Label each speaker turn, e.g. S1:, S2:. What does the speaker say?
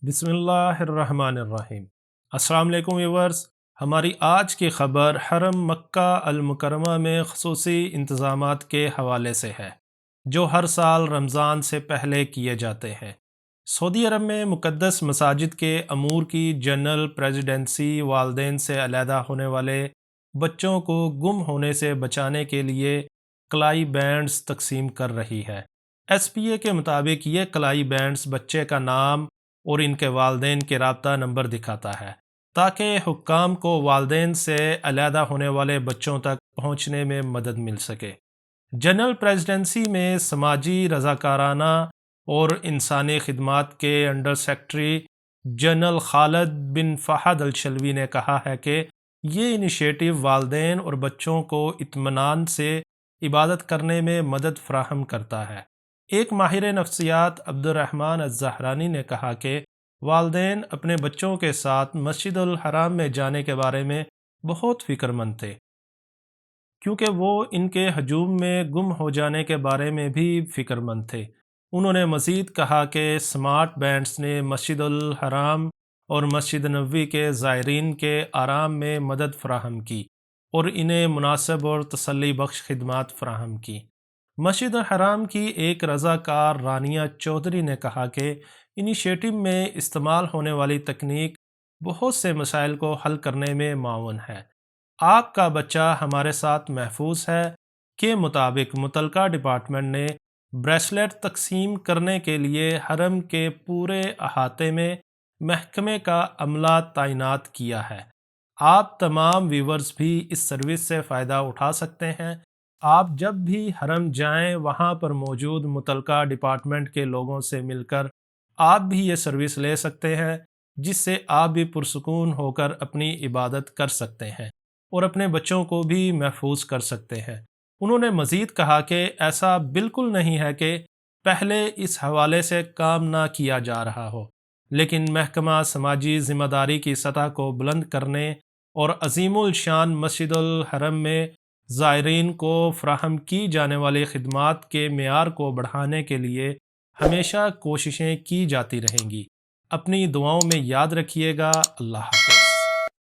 S1: بسم اللہ الرحمن الرحیم۔ السلام علیکم ویورز، ہماری آج کی خبر حرم مکہ المکرمہ میں خصوصی انتظامات کے حوالے سے ہے جو ہر سال رمضان سے پہلے کیے جاتے ہیں۔ سعودی عرب میں مقدس مساجد کے امور کی جنرل پریزیڈنسی والدین سے علیحدہ ہونے والے بچوں کو گم ہونے سے بچانے کے لیے کلائی بینڈز تقسیم کر رہی ہے۔ ایس پی اے کے مطابق یہ کلائی بینڈز بچے کا نام اور ان کے والدین کے رابطہ نمبر دکھاتا ہے تاکہ حکام کو والدین سے علیحدہ ہونے والے بچوں تک پہنچنے میں مدد مل سکے۔ جنرل پریزیڈنسی میں سماجی رضاکارانہ اور انسانی خدمات کے انڈر سیکرٹری جنرل خالد بن فہد الشلوی نے کہا ہے کہ یہ انیشیٹو والدین اور بچوں کو اطمینان سے عبادت کرنے میں مدد فراہم کرتا ہے۔ ایک ماہر نفسیات عبد الرحمن الزہرانی نے کہا کہ والدین اپنے بچوں کے ساتھ مسجد الحرام میں جانے کے بارے میں بہت فکر مند تھے کیونکہ وہ ان کے ہجوم میں گم ہو جانے کے بارے میں بھی فکر مند تھے۔ انہوں نے مزید کہا کہ سمارٹ بینڈز نے مسجد الحرام اور مسجد نبوی کے زائرین کے آرام میں مدد فراہم کی اور انہیں مناسب اور تسلی بخش خدمات فراہم کی۔ مسجد الحرام کی ایک رضاکار رانیہ چودھری نے کہا کہ انیشیٹو میں استعمال ہونے والی تکنیک بہت سے مسائل کو حل کرنے میں معاون ہے۔ آپ کا بچہ ہمارے ساتھ محفوظ ہے کے مطابق متعلقہ ڈپارٹمنٹ نے بریسلیٹ تقسیم کرنے کے لیے حرم کے پورے احاطے میں محکمے کا عملہ تعینات کیا ہے۔ آپ تمام ویورز بھی اس سروس سے فائدہ اٹھا سکتے ہیں۔ آپ جب بھی حرم جائیں وہاں پر موجود متعلقہ ڈپارٹمنٹ کے لوگوں سے مل کر آپ بھی یہ سروس لے سکتے ہیں، جس سے آپ بھی پرسکون ہو کر اپنی عبادت کر سکتے ہیں اور اپنے بچوں کو بھی محفوظ کر سکتے ہیں۔ انہوں نے مزید کہا کہ ایسا بالکل نہیں ہے کہ پہلے اس حوالے سے کام نہ کیا جا رہا ہو، لیکن محکمہ سماجی ذمہ داری کی سطح کو بلند کرنے اور عظیم الشان مسجد الحرم میں زائرین کو فراہم کی جانے والی خدمات کے معیار کو بڑھانے کے لیے ہمیشہ کوششیں کی جاتی رہیں گی۔ اپنی دعاؤں میں یاد رکھیے گا۔ اللہ حافظ۔